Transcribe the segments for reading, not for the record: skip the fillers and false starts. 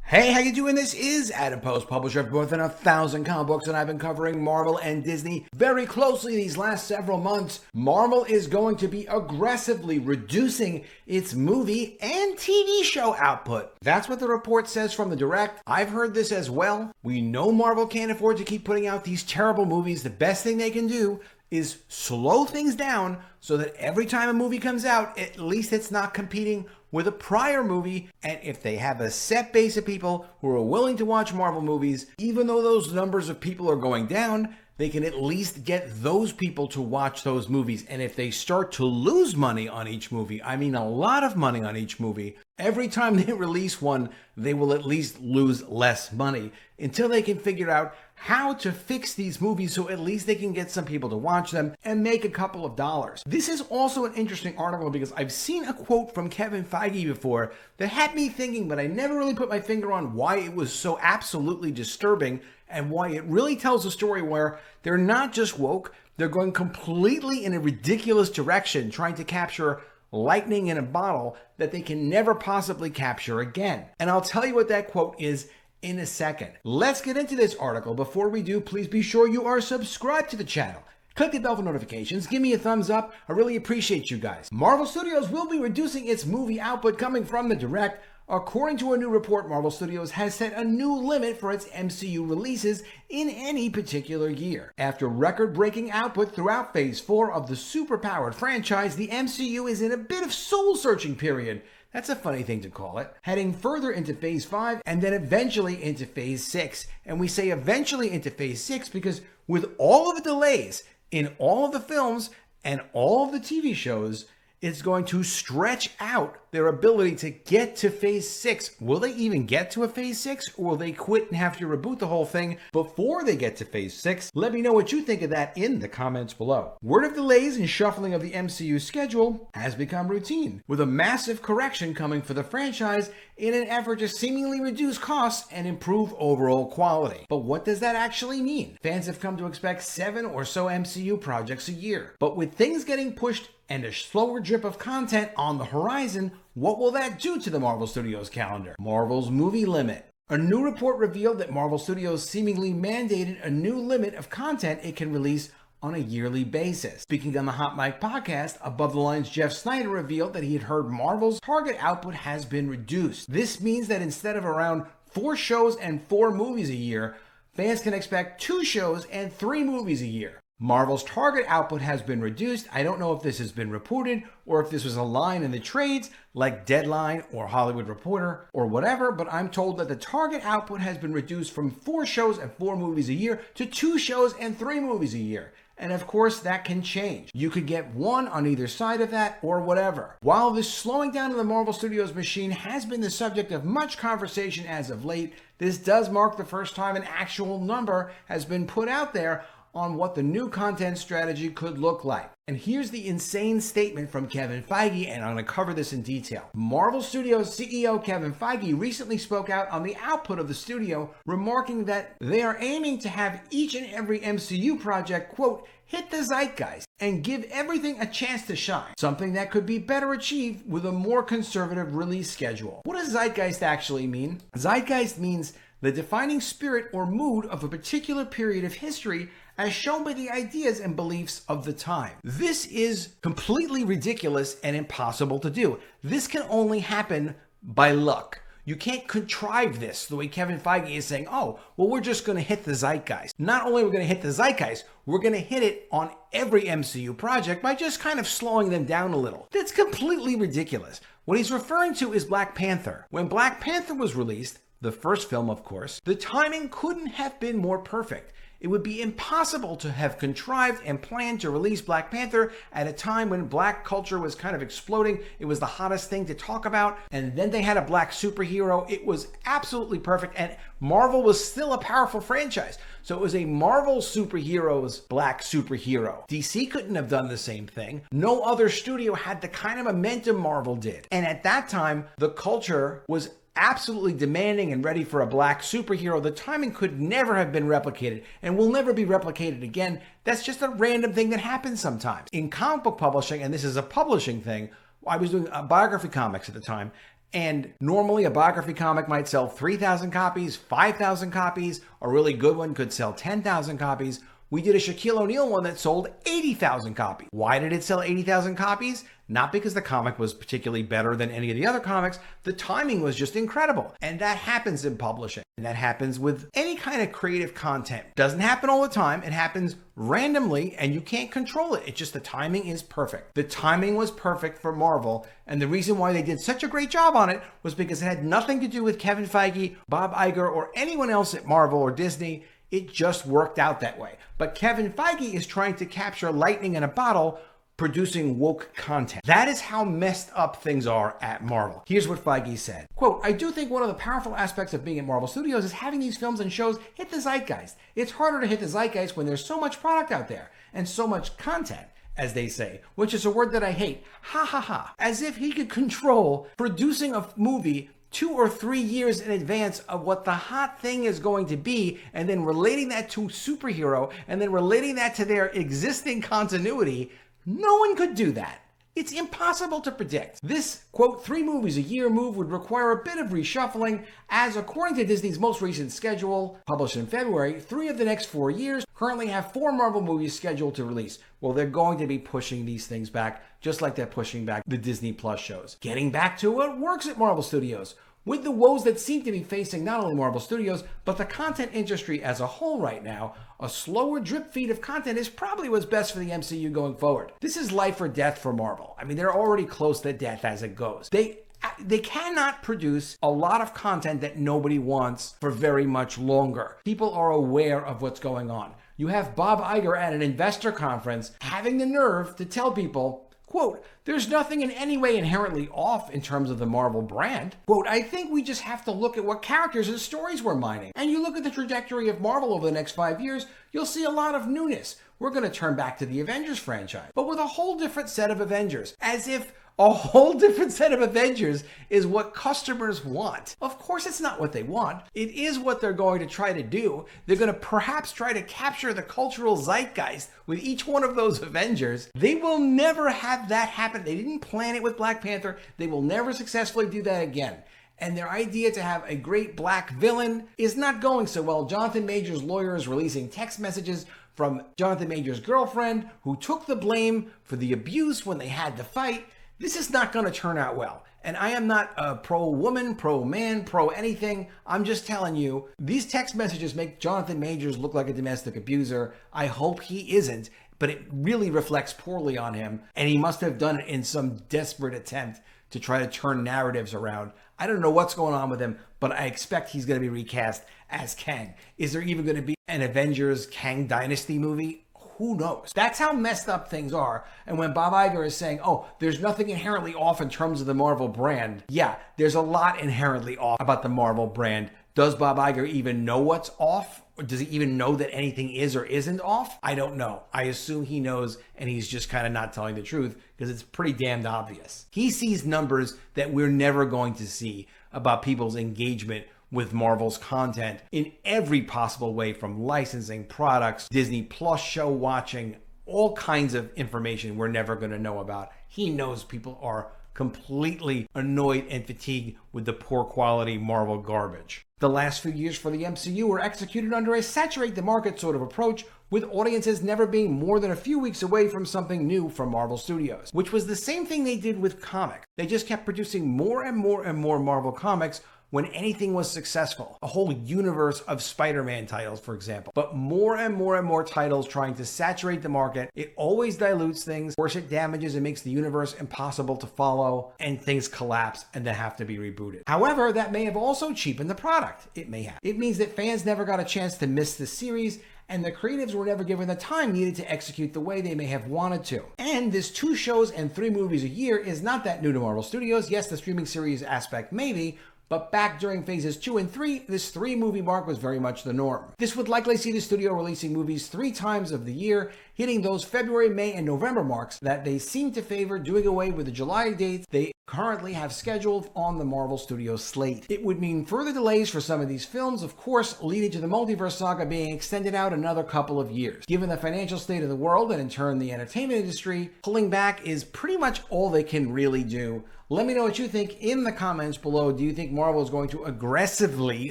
Hey, how you doing? This is Adam Post, publisher of more than 1,000 comic books, and I've been covering Marvel and Disney very closely these last several months. Marvel is going to be aggressively reducing its movie and TV show output. That's what the report says from the Direct. I've heard this as well. We know Marvel can't afford to keep putting out these terrible movies. The best thing they can do is slow things down so that every time a movie comes out, at least it's not competing with a prior movie. And if they have a set base of people who are willing to watch Marvel movies, even though those numbers of people are going down, they can at least get those people to watch those movies. And if they start to lose money on each movie, I mean a lot of money on each movie, every time they release one, they will at least lose less money until they can figure out how to fix these movies so at least they can get some people to watch them and make a couple of dollars. This is also an interesting article because I've seen a quote from Kevin Feige before that had me thinking, but I never really put my finger on why it was so absolutely disturbing and why it really tells a story where they're not just woke, they're going completely in a ridiculous direction, trying to capture lightning in a bottle that they can never possibly capture again. And I'll tell you what that quote is in a second. Let's get into this article. Before we do, please be sure you are subscribed to the channel. Click the bell for notifications. Give me a thumbs up. I really appreciate you guys. Marvel Studios will be reducing its movie output coming from the Direct. According to a new report, Marvel Studios has set a new limit for its MCU releases in any particular year. After record-breaking output throughout Phase 4 of the superpowered franchise, the MCU is in a bit of soul-searching period. That's a funny thing to call it. Heading further into Phase 5 and then eventually into Phase 6. And we say eventually into Phase 6 because with all of the delays in all of the films and all of the TV shows, it's going to stretch out their ability to get to Phase 6. Will they even get to a Phase 6, or will they quit and have to reboot the whole thing before they get to Phase 6? Let me know what you think of that in the comments below. Word of delays and shuffling of the MCU schedule has become routine, with a massive correction coming for the franchise in an effort to seemingly reduce costs and improve overall quality. But what does that actually mean? Fans have come to expect 7 or so MCU projects a year. But with things getting pushed and a slower drip of content on the horizon, what will that do to the Marvel Studios calendar? Marvel's movie limit. A new report revealed that Marvel Studios seemingly mandated a new limit of content it can release on a yearly basis. Speaking on the Hot Mic podcast, Above the Lines Jeff Snyder revealed that he had heard Marvel's target output has been reduced. This means that instead of around 4 shows and 4 movies a year, fans can expect 2 shows and 3 movies a year. Marvel's target output has been reduced. I don't know if this has been reported or if this was a line in the trades like Deadline or Hollywood Reporter or whatever, but I'm told that the target output has been reduced from 4 shows and 4 movies a year to 2 shows and 3 movies a year. And of course, that can change. You could get one on either side of that or whatever. While this slowing down of the Marvel Studios machine has been the subject of much conversation as of late, this does mark the first time an actual number has been put out there on what the new content strategy could look like. And here's the insane statement from Kevin Feige, and I'm going to cover this in detail. Marvel Studios CEO Kevin Feige recently spoke out on the output of the studio, remarking that they are aiming to have each and every MCU project, quote, hit the zeitgeist and give everything a chance to shine, something that could be better achieved with a more conservative release schedule. What does zeitgeist actually mean? Zeitgeist means the defining spirit or mood of a particular period of history as shown by the ideas and beliefs of the time. This is completely ridiculous and impossible to do. This can only happen by luck. You can't contrive this the way Kevin Feige is saying, oh, well, we're just going to hit the zeitgeist. Not only are we going to hit the zeitgeist, we're going to hit it on every MCU project by just kind of slowing them down a little. That's completely ridiculous. What he's referring to is Black Panther. When Black Panther was released, the first film, of course, the timing couldn't have been more perfect. It would be impossible to have contrived and planned to release Black Panther at a time when black culture was kind of exploding. It was the hottest thing to talk about. And then they had a black superhero. It was absolutely perfect. And Marvel was still a powerful franchise. So it was a Marvel superhero's black superhero. DC couldn't have done the same thing. No other studio had the kind of momentum Marvel did. And at that time, the culture was absolutely demanding and ready for a black superhero. The timing could never have been replicated and will never be replicated again. That's just a random thing that happens sometimes. In comic book publishing, and this is a publishing thing, I was doing biography comics at the time, And normally a biography comic might sell 3,000 copies, 5,000 copies. A really good one could sell 10,000 copies. We did a Shaquille O'Neal one that sold 80,000 copies. Why did it sell 80,000 copies? Not because the comic was particularly better than any of the other comics. The timing was just incredible. And that happens in publishing. And that happens with any kind of creative content. Doesn't happen all the time. It happens randomly and you can't control it. It's just the timing is perfect. The timing was perfect for Marvel. And the reason why they did such a great job on it was because it had nothing to do with Kevin Feige, Bob Iger, or anyone else at Marvel or Disney. It just worked out that way. But Kevin Feige is trying to capture lightning in a bottle, producing woke content. That is how messed up things are at Marvel. Here's what Feige said. Quote, I do think one of the powerful aspects of being at Marvel Studios is having these films and shows hit the zeitgeist. It's harder to hit the zeitgeist when there's so much product out there and so much content, as they say, which is a word that I hate. Ha ha ha. As if he could control producing a movie 2 or 3 years in advance of what the hot thing is going to be, and then relating that to superhero, and then relating that to their existing continuity. No one could do that. It's impossible to predict. This, quote, 3 movies a year move would require a bit of reshuffling, as according to Disney's most recent schedule, published in February, 3 of the next 4 years currently have 4 Marvel movies scheduled to release. Well, they're going to be pushing these things back, just like they're pushing back the Disney Plus shows. Getting back to what works at Marvel Studios. With the woes that seem to be facing not only Marvel Studios, but the content industry as a whole right now, a slower drip feed of content is probably what's best for the MCU going forward. This is life or death for Marvel. I mean, they're already close to death as it goes. They cannot produce a lot of content that nobody wants for very much longer. People are aware of what's going on. You have Bob Iger at an investor conference having the nerve to tell people, quote, there's nothing in any way inherently off in terms of the Marvel brand. Quote, I think we just have to look at what characters and stories we're mining. And you look at the trajectory of Marvel over the next 5 years, you'll see a lot of newness. We're going to turn back to the Avengers franchise, but with a whole different set of Avengers, as if a whole different set of Avengers is what customers want. Of course, it's not what they want. It is what they're going to try to do. They're going to perhaps try to capture the cultural zeitgeist with each one of those Avengers. They will never have that happen. They didn't plan it with Black Panther. They will never successfully do that again. And their idea to have a great black villain is not going so well. Jonathan Majors' lawyer is releasing text messages from Jonathan Majors' girlfriend, who took the blame for the abuse when they had the fight. This is not going to turn out well. And I am not a pro-woman, pro-man, pro-anything. I'm just telling you, these text messages make Jonathan Majors look like a domestic abuser. I hope he isn't, but it really reflects poorly on him. And he must have done it in some desperate attempt to try to turn narratives around. I don't know what's going on with him, but I expect he's going to be recast as Kang. Is there even going to be an Avengers Kang Dynasty movie? Who knows? That's how messed up things are. And when Bob Iger is saying, oh, there's nothing inherently off in terms of the Marvel brand. Yeah, there's a lot inherently off about the Marvel brand. Does Bob Iger even know what's off? Or does he even know that anything is or isn't off? I don't know. I assume he knows and he's just kind of not telling the truth because it's pretty damned obvious. He sees numbers that we're never going to see about people's engagement with Marvel's content in every possible way, from licensing, products, Disney Plus show watching, all kinds of information we're never going to know about. He knows people are completely annoyed and fatigued with the poor quality Marvel garbage. The last few years for the MCU were executed under a saturate the market sort of approach, with audiences never being more than a few weeks away from something new from Marvel Studios, which was the same thing they did with comics. They just kept producing more and more and more Marvel comics when anything was successful. A whole universe of Spider-Man titles, for example. But more and more and more titles trying to saturate the market. It always dilutes things. Of course, it damages and makes the universe impossible to follow, and things collapse and then have to be rebooted. However, that may have also cheapened the product. It may have. It means that fans never got a chance to miss the series, and the creatives were never given the time needed to execute the way they may have wanted to. And this 2 shows and 3 movies a year is not that new to Marvel Studios. Yes, the streaming series aspect maybe, but back during phases 2 and 3, this 3-movie mark was very much the norm. This would likely see the studio releasing movies 3 times of the year, hitting those February, May, and November marks that they seem to favor, doing away with the July dates they currently have scheduled on the Marvel Studios slate. It would mean further delays for some of these films, of course, leading to the multiverse saga being extended out another couple of years. Given the financial state of the world and in turn the entertainment industry, pulling back is pretty much all they can really do. Let me know what you think in the comments below. Do you think Marvel is going to aggressively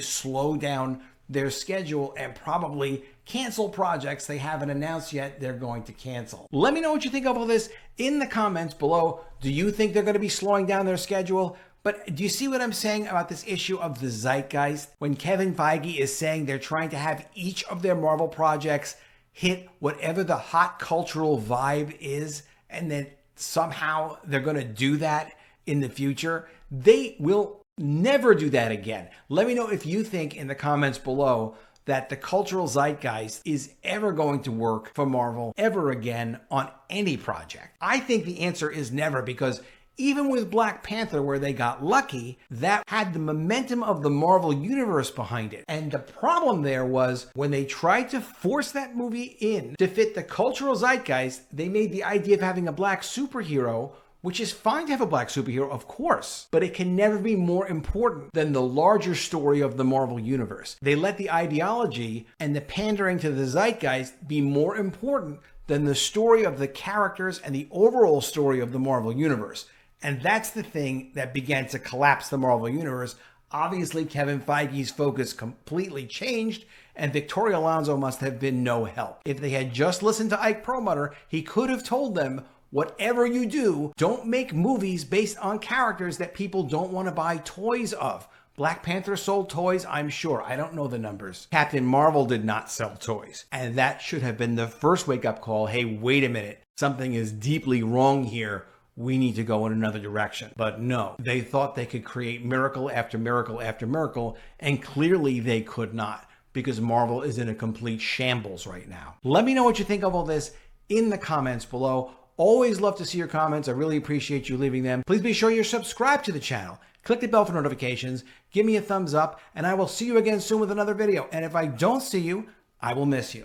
slow down their schedule and probably cancel projects they haven't announced yet they're going to cancel? Let me know what you think of all this in the comments below. Do you think they're going to be slowing down their schedule? But do you see what I'm saying about this issue of the zeitgeist? When Kevin Feige is saying they're trying to have each of their Marvel projects hit whatever the hot cultural vibe is, and then somehow they're going to do that in the future, they will never do that again. Let me know if you think in the comments below that the cultural zeitgeist is ever going to work for Marvel ever again on any project. I think the answer is never, because even with Black Panther, where they got lucky, that had the momentum of the Marvel Universe behind it. And the problem there was when they tried to force that movie in to fit the cultural zeitgeist, they made the idea of having a black superhero, which is fine to have a black superhero, of course, but it can never be more important than the larger story of the Marvel Universe. They let the ideology and the pandering to the zeitgeist be more important than the story of the characters and the overall story of the Marvel Universe. And that's the thing that began to collapse the Marvel Universe. Obviously, Kevin Feige's focus completely changed, and Victoria Alonso must have been no help. If they had just listened to Ike Perlmutter, he could have told them, whatever you do, don't make movies based on characters that people don't want to buy toys of. Black Panther sold toys, I'm sure. I don't know the numbers. Captain Marvel did not sell toys. And that should have been the first wake-up call. Hey, wait a minute. Something is deeply wrong here. We need to go in another direction. But no, they thought they could create miracle after miracle after miracle, and clearly they could not, because Marvel is in a complete shambles right now. Let me know what you think of all this in the comments below. Always love to see your comments. I really appreciate you leaving them. Please be sure you're subscribed to the channel. Click the bell for notifications. Give me a thumbs up, and I will see you again soon with another video. And if I don't see you, I will miss you.